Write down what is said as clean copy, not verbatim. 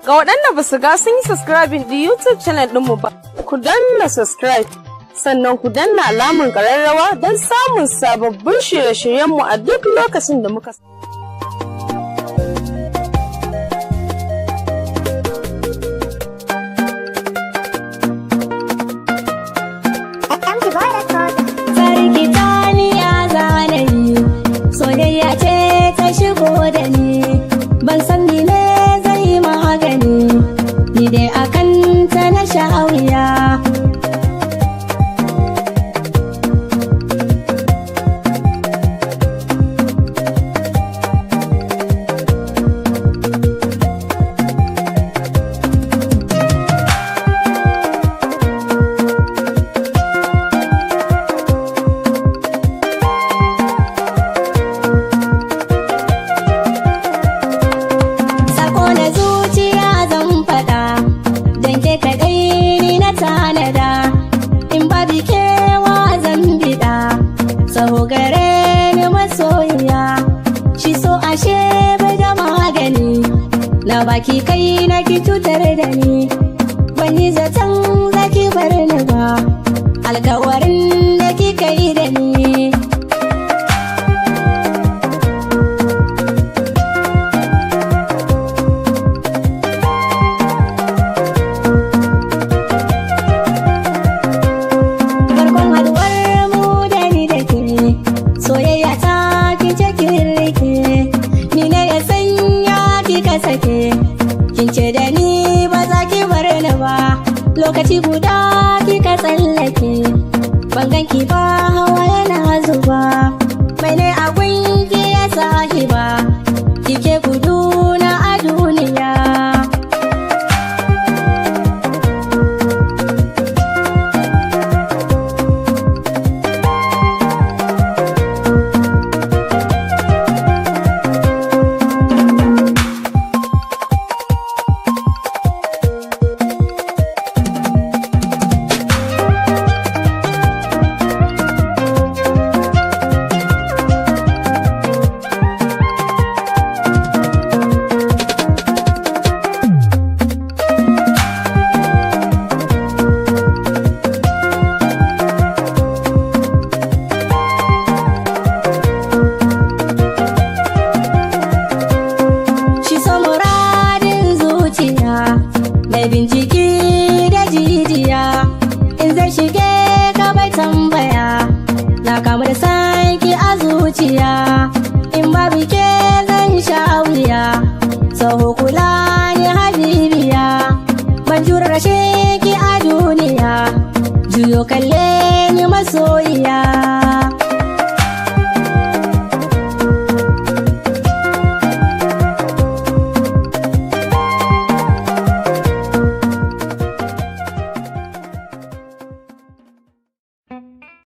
Ga waɗanda ba su ga sun yi subscribing ɗin YouTube channel ɗinmu ba, ku danna subscribe, sannan ku danna alamar ƙararrawa don samun sababbin shirye-shiryenmu a duk lokacin da muka soyayya ce ta shigo da ni, ban san ni ne zai magani, ni dai akan ta na sha'awiya. Na baki kai na ki cutar da ni, ban yi zaton zaki bar ni ba, alkawarin da kika yi da ni. Farkon haduwar mu da ni da ke, soyayya ta kice kin rike, ni ne ya sanya kika sake, kin ce da ni ba za ki bar ni ba, lokaci guda kika tsallake, ban ganki ba hawa yana zuba, mai ne a gunki ya saki ba, kike gudu na a duniya. Mai bincike da jijiya, in zai shige ka bai tambaya, na kamu da sanki a zuciya, in babu ke zan sha wuya, sau kula ni habibiya, ban jura rashe ki a duniya, juyo kalle ni masoyiya.